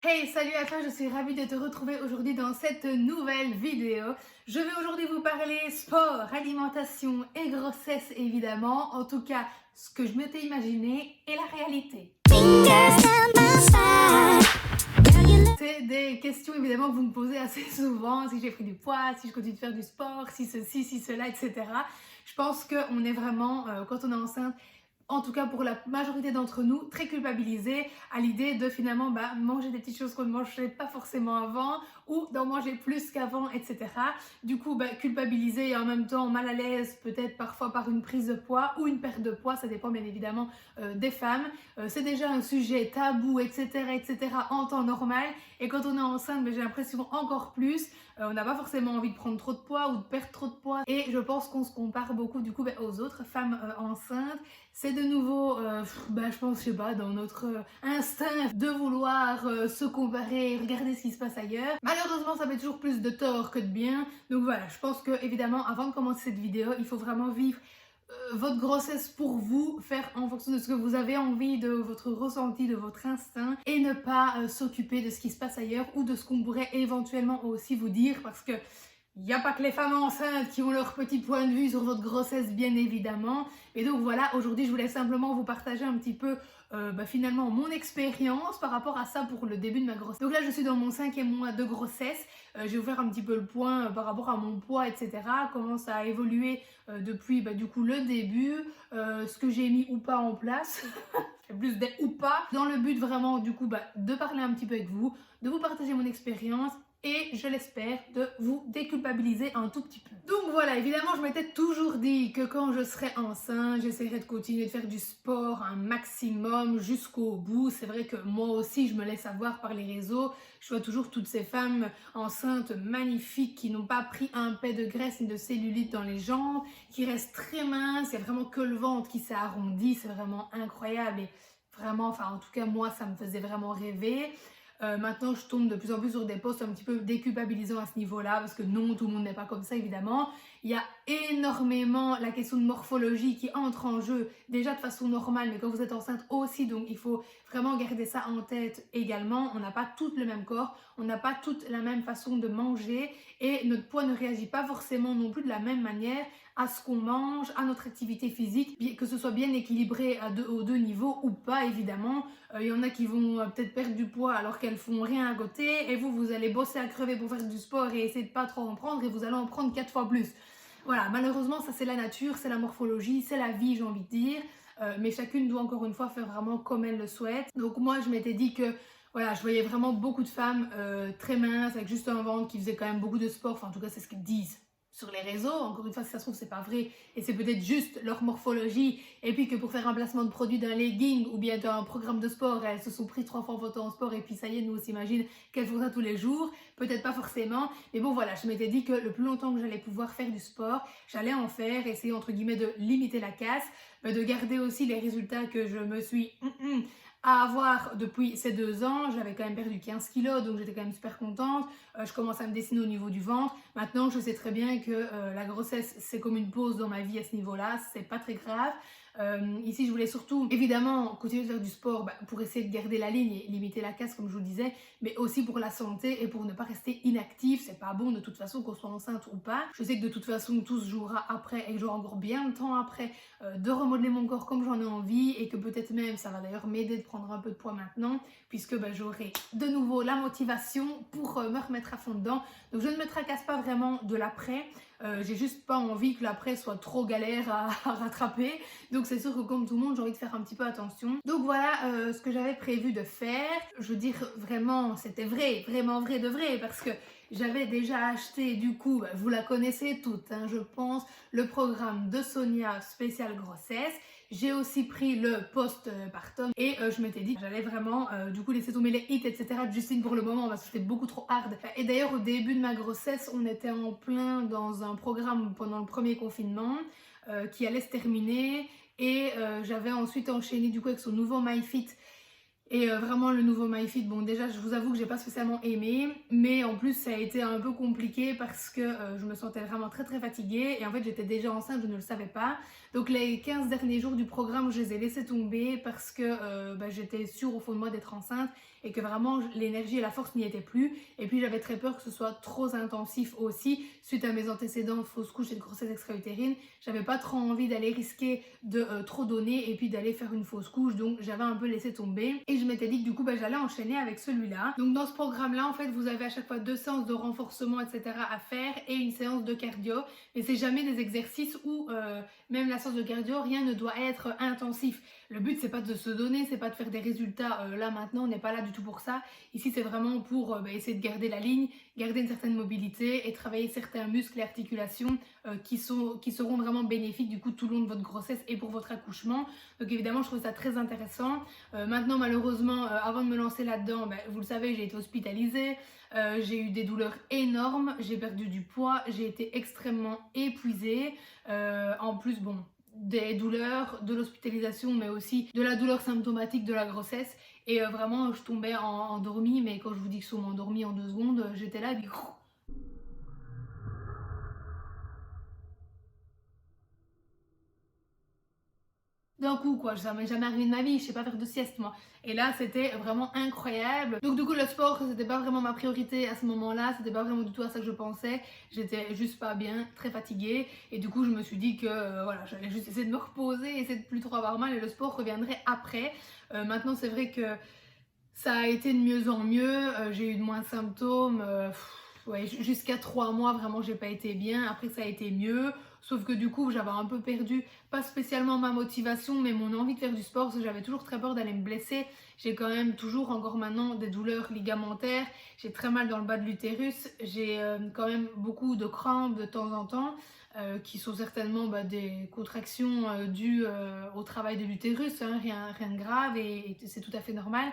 Hey, salut à toi, je suis ravie de te retrouver aujourd'hui dans cette nouvelle vidéo. Je vais aujourd'hui vous parler sport, alimentation et grossesse évidemment, en tout cas ce que je m'étais imaginé et la réalité. C'est des questions évidemment que vous me posez assez souvent, si j'ai pris du poids, si je continue de faire du sport, si ceci, si cela, etc. Je pense qu'on est vraiment, quand on est enceinte, en tout cas pour la majorité d'entre nous, très culpabilisés à l'idée de finalement manger des petites choses qu'on ne mangeait pas forcément avant ou d'en manger plus qu'avant, etc. Du coup, culpabilisés et en même temps mal à l'aise, peut-être parfois par une prise de poids ou une perte de poids, ça dépend bien évidemment des femmes. C'est déjà un sujet tabou, etc., etc. en temps normal. Et quand on est enceinte, j'ai l'impression encore plus. On n'a pas forcément envie de prendre trop de poids ou de perdre trop de poids. Et je pense qu'on se compare beaucoup du coup aux autres femmes enceintes. C'est de nouveau, je pense, je sais pas, dans notre instinct de vouloir se comparer, regarder ce qui se passe ailleurs. Malheureusement, ça fait toujours plus de tort que de bien. Donc voilà, je pense que évidemment, avant de commencer cette vidéo, il faut vraiment vivre votre grossesse pour vous, faire en fonction de ce que vous avez envie, de votre ressenti, de votre instinct et ne pas s'occuper de ce qui se passe ailleurs ou de ce qu'on pourrait éventuellement aussi vous dire parce que il n'y a pas que les femmes enceintes qui ont leur petit point de vue sur votre grossesse, bien évidemment. Et donc voilà, aujourd'hui, je voulais simplement vous partager un petit peu finalement mon expérience par rapport à ça pour le début de ma grossesse. Donc là, je suis dans mon 5e mois de grossesse. Je vais vous faire un petit peu le point par rapport à mon poids, etc. Comment ça a évolué depuis du coup le début, ce que j'ai mis ou pas en place. Plus des ou pas, dans le but vraiment du coup de parler un petit peu avec vous, de vous partager mon expérience et je l'espère de vous déculpabiliser un tout petit peu. Donc voilà, évidemment je m'étais toujours dit que quand je serais enceinte, j'essaierais de continuer de faire du sport un maximum jusqu'au bout. C'est vrai que moi aussi je me laisse avoir par les réseaux, je vois toujours toutes ces femmes enceintes magnifiques qui n'ont pas pris un pet de graisse ni de cellulite dans les jambes, qui restent très minces, il n'y a vraiment que le ventre qui s'est arrondi, c'est vraiment incroyable et vraiment, enfin en tout cas moi ça me faisait vraiment rêver. Maintenant, je tombe de plus en plus sur des posts un petit peu déculpabilisants à ce niveau-là, parce que non, tout le monde n'est pas comme ça, évidemment. Il y a énormément la question de morphologie qui entre en jeu, déjà de façon normale, mais quand vous êtes enceinte aussi, donc il faut vraiment garder ça en tête également. On n'a pas toutes le même corps, on n'a pas toutes la même façon de manger, et notre poids ne réagit pas forcément non plus de la même manière à ce qu'on mange, à notre activité physique, que ce soit bien équilibré aux deux niveaux ou pas, évidemment. Il y en a qui vont peut-être perdre du poids alors qu'elles font rien à côté, et vous allez bosser à crever pour faire du sport et essayer de pas trop en prendre, et vous allez en prendre 4 fois plus. Voilà, malheureusement, ça c'est la nature, c'est la morphologie, c'est la vie, j'ai envie de dire. Mais chacune doit encore une fois faire vraiment comme elle le souhaite. Donc moi, je m'étais dit que voilà, je voyais vraiment beaucoup de femmes très minces, avec juste un ventre, qui faisaient quand même beaucoup de sport. Enfin, en tout cas, c'est ce qu'elles disent sur les réseaux. Encore une fois, si ça se trouve, c'est pas vrai. Et c'est peut-être juste leur morphologie. Et puis que pour faire un placement de produit d'un legging ou bien d'un programme de sport, elles se sont pris 3 fois en photo en sport. Et puis ça y est, nous on s'imagine qu'elles font ça tous les jours. Peut-être pas forcément. Mais bon, voilà, je m'étais dit que le plus longtemps que j'allais pouvoir faire du sport, j'allais en faire, essayer entre guillemets de limiter la casse, mais de garder aussi les résultats que je me suis à avoir depuis ces 2 ans. J'avais quand même perdu 15 kilos, donc j'étais quand même super contente. Je commence à me dessiner au niveau du ventre. Maintenant, je sais très bien que la grossesse, c'est comme une pause dans ma vie à ce niveau-là. C'est pas très grave. Ici, je voulais surtout, évidemment, continuer de faire du sport pour essayer de garder la ligne et limiter la casse, comme je vous le disais, mais aussi pour la santé et pour ne pas rester inactif. C'est pas bon de toute façon qu'on soit enceinte ou pas. Je sais que de toute façon, tout se jouera après et que j'aurai encore bien de temps après de remodeler mon corps comme j'en ai envie, et que peut-être même, ça va d'ailleurs m'aider de prendre un peu de poids maintenant, puisque j'aurai de nouveau la motivation pour me remettre à fond dedans. Donc je ne me tracasse pas vraiment de l'après. J'ai juste pas envie que l'après soit trop galère à rattraper. Donc c'est sûr que comme tout le monde, j'ai envie de faire un petit peu attention. Donc voilà ce que j'avais prévu de faire. Je veux dire, vraiment, c'était vrai, vraiment vrai de vrai, parce que j'avais déjà acheté, du coup, vous la connaissez toutes, hein, je pense, le programme de Sonia spécial grossesse. J'ai aussi pris le postpartum et je m'étais dit que j'allais vraiment du coup laisser tomber les hits, etc. de Justine pour le moment parce que c'était beaucoup trop hard. Et d'ailleurs, au début de ma grossesse, on était en plein dans un programme pendant le premier confinement qui allait se terminer, et j'avais ensuite enchaîné du coup avec son nouveau MyFit. Et vraiment le nouveau MyFit, bon déjà je vous avoue que j'ai pas spécialement aimé, mais en plus ça a été un peu compliqué parce que je me sentais vraiment très très fatiguée, et en fait j'étais déjà enceinte, je ne le savais pas. Donc les 15 derniers jours du programme, je les ai laissés tomber parce que j'étais sûre au fond de moi d'être enceinte, et que vraiment l'énergie et la force n'y étaient plus. Et puis j'avais très peur que ce soit trop intensif aussi suite à mes antécédents fausses couches et de grossesse extra-utérine. J'avais pas trop envie d'aller risquer de trop donner et puis d'aller faire une fausse couche, donc j'avais un peu laissé tomber et je m'étais dit que du coup j'allais enchaîner avec celui-là. Donc dans ce programme là en fait vous avez à chaque fois 2 séances de renforcement etc à faire et une séance de cardio, mais c'est jamais des exercices où même la séance de cardio rien ne doit être intensif. Le but c'est pas de se donner, c'est pas de faire des résultats là maintenant, on n'est pas là du tout pour ça. Ici c'est vraiment pour essayer de garder la ligne, garder une certaine mobilité et travailler certains muscles et articulations qui seront vraiment bénéfiques du coup tout le long de votre grossesse et pour votre accouchement. Donc évidemment je trouve ça très intéressant. Maintenant malheureusement avant de me lancer là-dedans, vous le savez, j'ai été hospitalisée, j'ai eu des douleurs énormes, j'ai perdu du poids, j'ai été extrêmement épuisée. En plus bon, des douleurs, de l'hospitalisation, mais aussi de la douleur symptomatique de la grossesse. Et vraiment, je tombais endormie, mais quand je vous dis que je suis endormie en 2 secondes, j'étais là, et puis... d'un coup quoi, ça m'est jamais arrivé de ma vie, je sais pas faire de sieste moi. Et là c'était vraiment incroyable. Donc du coup le sport c'était pas vraiment ma priorité à ce moment-là, c'était pas vraiment du tout à ça que je pensais. J'étais juste pas bien, très fatiguée et du coup je me suis dit que voilà, j'allais juste essayer de me reposer, essayer de plus trop avoir mal et le sport reviendrait après. Maintenant c'est vrai que ça a été de mieux en mieux, j'ai eu de moins de symptômes, ouais, jusqu'à 3 mois vraiment j'ai pas été bien, après ça a été mieux, sauf que du coup j'avais un peu perdu, pas spécialement ma motivation, mais mon envie de faire du sport, parce que j'avais toujours très peur d'aller me blesser. J'ai quand même toujours encore maintenant des douleurs ligamentaires, j'ai très mal dans le bas de l'utérus, j'ai quand même beaucoup de crampes de temps en temps, qui sont certainement des contractions dues au travail de l'utérus, hein, rien de grave et c'est tout à fait normal.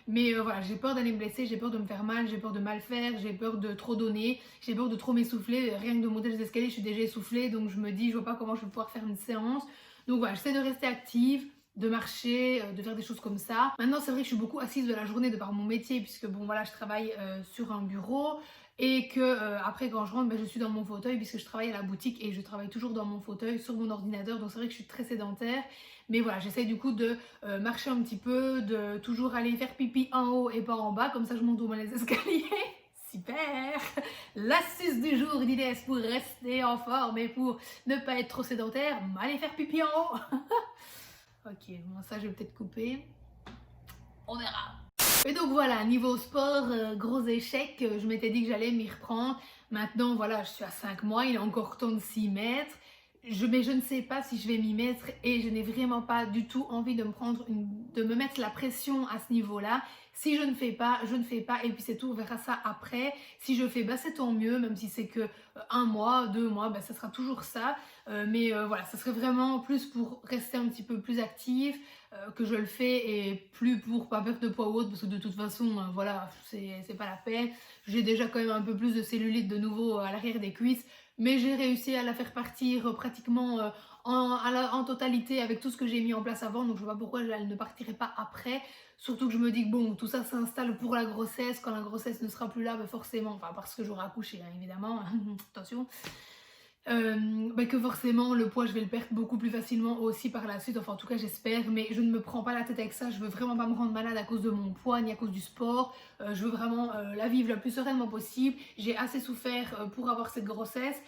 Mais voilà, j'ai peur d'aller me blesser, j'ai peur de me faire mal, j'ai peur de mal faire, j'ai peur de trop donner, j'ai peur de trop m'essouffler. Rien que de monter les escaliers, je suis déjà essoufflée, donc je me dis, je vois pas comment je vais pouvoir faire une séance. Donc voilà, j'essaie de rester active, de marcher, de faire des choses comme ça. Maintenant, c'est vrai que je suis beaucoup assise de la journée de par mon métier, puisque bon voilà, je travaille sur un bureau et que après quand je rentre, je suis dans mon fauteuil puisque je travaille à la boutique et je travaille toujours dans mon fauteuil sur mon ordinateur, donc c'est vrai que je suis très sédentaire. Mais voilà, j'essaye du coup de marcher un petit peu, de toujours aller faire pipi en haut et pas en bas, comme ça je monte au moins les escaliers. Super! L'astuce du jour d'IDS pour rester en forme et pour ne pas être trop sédentaire, aller faire pipi en haut. Ok, bon ça je vais peut-être couper. On verra. Et donc voilà, niveau sport, gros échec, je m'étais dit que j'allais m'y reprendre. Maintenant voilà, je suis à 5 mois, il est encore temps de s'y mettre. Mais je ne sais pas si je vais m'y mettre et je n'ai vraiment pas du tout envie de me mettre la pression à ce niveau-là. Si je ne fais pas, je ne fais pas et puis c'est tout, on verra ça après. Si je fais, c'est tant mieux, même si c'est que 1 mois, 2 mois, ça sera toujours ça. Mais voilà, ça serait vraiment plus pour rester un petit peu plus active que je le fais et plus pour pas perdre de poids ou autre parce que de toute façon, voilà, c'est pas la peine. J'ai déjà quand même un peu plus de cellulite de nouveau à l'arrière des cuisses. Mais j'ai réussi à la faire partir pratiquement en totalité avec tout ce que j'ai mis en place avant, donc je vois pas pourquoi elle ne partirait pas après. Surtout que je me dis que bon, tout ça s'installe pour la grossesse, quand la grossesse ne sera plus là, forcément, enfin parce que j'aurai accouché hein, évidemment, attention. Que forcément le poids je vais le perdre beaucoup plus facilement aussi par la suite, enfin en tout cas j'espère, mais je ne me prends pas la tête avec ça, je veux vraiment pas me rendre malade à cause de mon poids ni à cause du sport, je veux vraiment la vivre le plus sereinement possible. J'ai assez souffert pour avoir cette grossesse,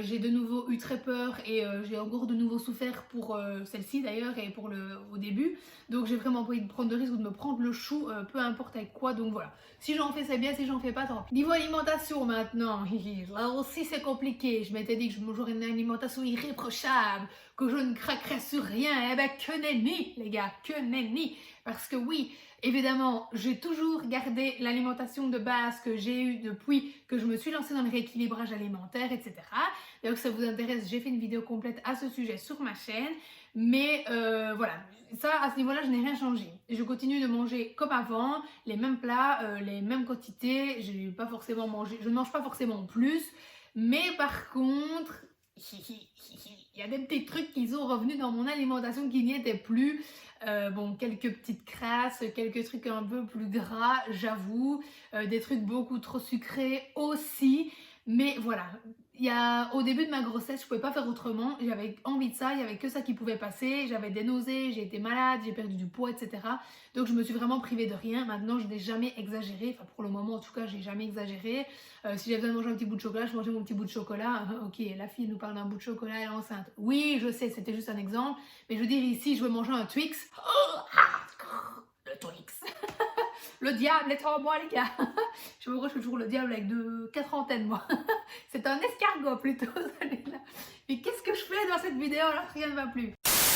j'ai de nouveau eu très peur et j'ai encore de nouveau souffert pour celle-ci d'ailleurs et pour au début, donc j'ai vraiment pas envie de prendre de risque ou de me prendre le chou, peu importe avec quoi, donc voilà. Si j'en fais c'est bien, si j'en fais pas tant pis. Niveau alimentation maintenant, là aussi c'est compliqué, je m'étais dit que j'aurais une alimentation irréprochable, que je ne craquerais sur rien, et que nenni les gars, que nenni, parce que oui, évidemment, j'ai toujours gardé l'alimentation de base que j'ai eue depuis que je me suis lancée dans le rééquilibrage alimentaire, etc. Donc si ça vous intéresse, j'ai fait une vidéo complète à ce sujet sur ma chaîne, mais voilà, ça à ce niveau-là, je n'ai rien changé. Je continue de manger comme avant, les mêmes plats, les mêmes quantités, je ne mange pas forcément plus, mais par contre, il y a des petits trucs qui sont revenus dans mon alimentation qui n'y étaient plus. Bon, quelques petites crasses, quelques trucs un peu plus gras, j'avoue. Des trucs beaucoup trop sucrés aussi. Mais voilà, au début de ma grossesse, je pouvais pas faire autrement. J'avais envie de ça, il y avait que ça qui pouvait passer. J'avais des nausées, j'ai été malade, j'ai perdu du poids, etc. Donc je me suis vraiment privée de rien. Maintenant, je n'ai jamais exagéré. Enfin, pour le moment, en tout cas, j'ai jamais exagéré. Si j'avais besoin de manger un petit bout de chocolat, je mangeais mon petit bout de chocolat. Ok, la fille nous parle d'un bout de chocolat, elle est enceinte. Oui, je sais, c'était juste un exemple. Mais je veux dire, ici, je veux manger un Twix. Oh, le Twix. Le diable est en moi, les gars. Je me suis toujours le diable avec 4 antennes, moi. C'est un escargot plutôt, celle-là. Mais qu'est-ce que je fais dans cette vidéo là? Rien ne va plus.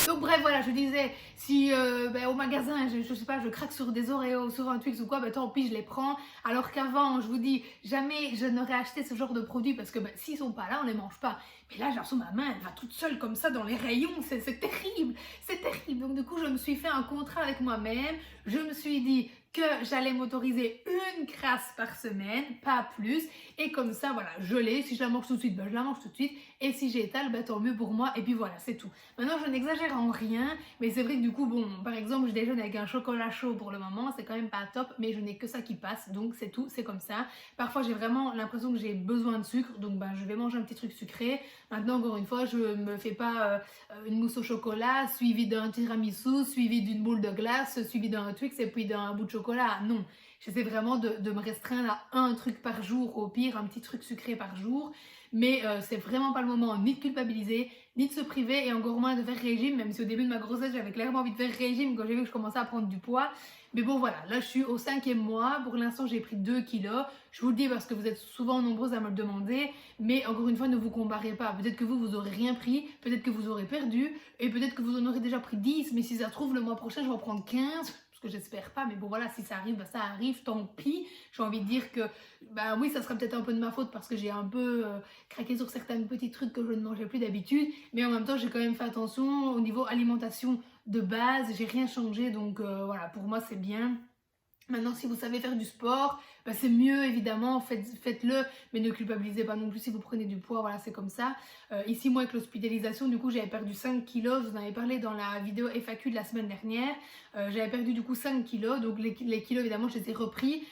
Donc bref, voilà, je disais, si au magasin, je sais pas, je craque sur des Oreos, sur un Twix ou quoi, tant pis, je les prends. Alors qu'avant, je vous dis, jamais je n'aurais acheté ce genre de produits parce que s'ils sont pas là, on les mange pas. Mais là, j'ai l'impression ma main, elle va toute seule comme ça dans les rayons, c'est terrible, c'est terrible. Donc du coup, je me suis fait un contrat avec moi-même. Je me suis dit que j'allais m'autoriser une crasse par semaine, pas plus. Et comme ça, voilà, je l'ai. Si je la mange tout de suite, je la mange tout de suite. Et si j'étale, tant mieux pour moi. Et puis voilà, c'est tout. Maintenant, je n'exagère en rien. Mais c'est vrai que du coup, bon, par exemple, je déjeune avec un chocolat chaud pour le moment. C'est quand même pas top. Mais je n'ai que ça qui passe. Donc c'est tout, c'est comme ça. Parfois, j'ai vraiment l'impression que j'ai besoin de sucre. Donc je vais manger un petit truc sucré. Maintenant, encore une fois, je me fais pas une mousse au chocolat, suivie d'un tiramisu, suivie d'une boule de glace, suivie d'un Twix et puis d'un bout de chocolat. Non, j'essaie vraiment de me restreindre à un truc par jour, au pire un petit truc sucré par jour. Mais c'est vraiment pas le moment ni de culpabiliser, ni de se priver et encore moins de faire régime, même si au début de ma grossesse j'avais clairement envie de faire régime quand j'ai vu que je commençais à prendre du poids. Mais bon voilà, là je suis au 5e mois, pour l'instant j'ai pris 2 kilos. Je vous le dis parce que vous êtes souvent nombreuses à me le demander, mais encore une fois ne vous comparez pas. Peut-être que vous aurez rien pris, peut-être que vous aurez perdu, et peut-être que vous en aurez déjà pris 10, mais si ça se trouve le mois prochain je vais en prendre 15. Ce que j'espère pas, mais bon voilà, si ça arrive, ça arrive, tant pis. J'ai envie de dire que, oui, ça sera peut-être un peu de ma faute parce que j'ai un peu craqué sur certains petits trucs que je ne mangeais plus d'habitude, mais en même temps, j'ai quand même fait attention au niveau alimentation de base, j'ai rien changé, donc voilà, pour moi, c'est bien. Maintenant, si vous savez faire du sport, c'est mieux évidemment, faites-le, mais ne culpabilisez pas non plus si vous prenez du poids, voilà, c'est comme ça. Ici, moi, avec l'hospitalisation, du coup, j'avais perdu 5 kilos, je vous en avais parlé dans la vidéo FAQ de la semaine dernière. J'avais perdu du coup 5 kilos, donc les kilos, évidemment, je les ai repris.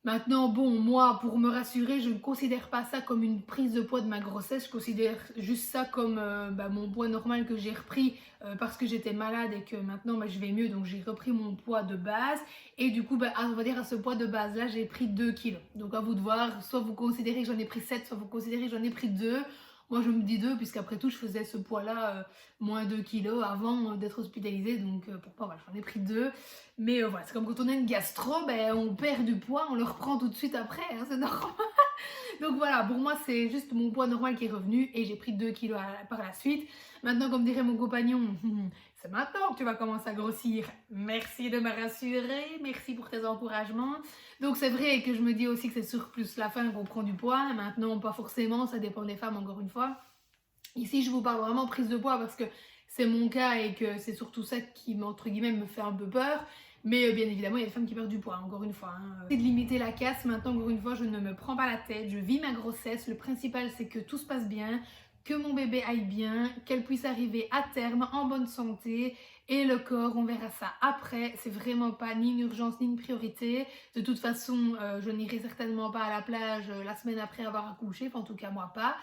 Maintenant, bon, moi, pour me rassurer, je ne considère pas ça comme une prise de poids de ma grossesse. Je considère juste ça comme mon poids normal que j'ai repris parce que j'étais malade et que maintenant, je vais mieux. Donc, j'ai repris mon poids de base. Et du coup, on va dire à ce poids de base-là, j'ai pris 2 kilos. Donc, à vous de voir, soit vous considérez que j'en ai pris 7, soit vous considérez que j'en ai pris 2. Moi, je me dis 2, puisqu'après tout, je faisais ce poids-là, moins 2 kilos avant d'être hospitalisée. Donc, pourquoi, voilà, j'en ai pris 2. Mais voilà, c'est comme quand on a une gastro, on perd du poids, on le reprend tout de suite après, hein, c'est normal. Donc voilà, pour moi, c'est juste mon poids normal qui est revenu et j'ai pris 2 kilos par la suite. Maintenant, comme dirait mon compagnon, c'est maintenant que tu vas commencer à grossir. Merci de me rassurer, merci pour tes encouragements. Donc c'est vrai que je me dis aussi que c'est sur plus la fin qu'on prend du poids. Maintenant, pas forcément, ça dépend des femmes encore une fois. Ici, je vous parle vraiment prise de poids parce que c'est mon cas et que c'est surtout ça qui, entre guillemets, me fait un peu peur. Mais bien évidemment, il y a des femmes qui perdent du poids, encore une fois. C'est de limiter la casse. Maintenant, encore une fois, je ne me prends pas la tête. Je vis ma grossesse. Le principal, c'est que tout se passe bien, que mon bébé aille bien, qu'elle puisse arriver à terme en bonne santé. Et le corps, on verra ça après. C'est vraiment pas ni une urgence ni une priorité. De toute façon, je n'irai certainement pas à la plage la semaine après avoir accouché. Enfin, en tout cas, moi pas.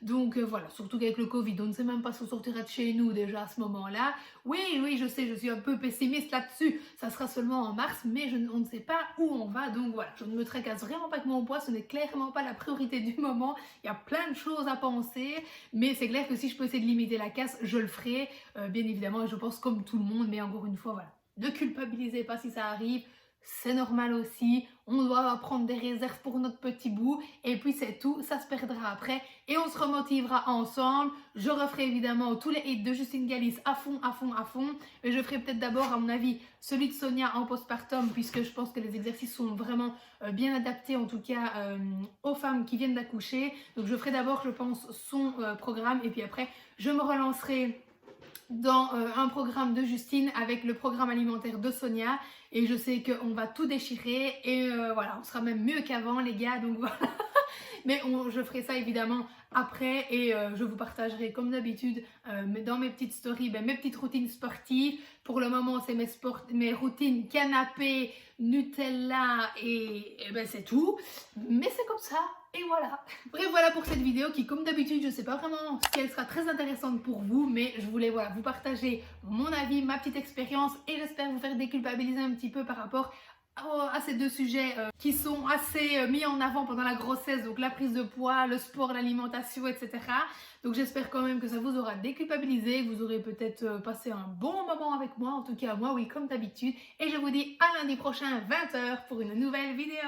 Donc voilà, surtout qu'avec le Covid, on ne sait même pas si on sortira de chez nous déjà à ce moment-là. Oui, je sais, je suis un peu pessimiste là-dessus. Ça sera seulement en mars, mais on ne sait pas où on va. Donc voilà, je ne me tracasse vraiment pas avec mon poids. Ce n'est clairement pas la priorité du moment. Il y a plein de choses à penser. Mais c'est clair que si je peux essayer de limiter la casse, je le ferai. Bien évidemment, et je pense comme tout le monde. Mais encore une fois, voilà, ne culpabilisez pas si ça arrive. C'est normal aussi, on doit prendre des réserves pour notre petit bout et puis c'est tout, ça se perdra après et on se remotivera ensemble. Je referai évidemment tous les hits de Justine Galis à fond mais je ferai peut-être d'abord à mon avis celui de Sonia en postpartum puisque je pense que les exercices sont vraiment bien adaptés en tout cas aux femmes qui viennent d'accoucher. Donc je ferai d'abord je pense son programme et puis après je me relancerai dans un programme de Justine avec le programme alimentaire de Sonia et je sais qu'on va tout déchirer et voilà, on sera même mieux qu'avant les gars, donc voilà. Mais je ferai ça évidemment après et je vous partagerai comme d'habitude dans mes petites stories mes petites routines sportives. Pour le moment, c'est mes routines canapé, Nutella et c'est tout. Mais c'est comme ça. Et voilà. Bref, voilà pour cette vidéo qui, comme d'habitude, je ne sais pas vraiment si elle sera très intéressante pour vous, mais je voulais vous partager mon avis, ma petite expérience et j'espère vous faire déculpabiliser un petit peu par rapport à ces deux sujets qui sont assez mis en avant pendant la grossesse, donc la prise de poids, le sport, l'alimentation, etc. Donc j'espère quand même que ça vous aura déculpabilisé, que vous aurez peut-être passé un bon moment avec moi, en tout cas moi oui comme d'habitude, et je vous dis à lundi prochain 20 h pour une nouvelle vidéo.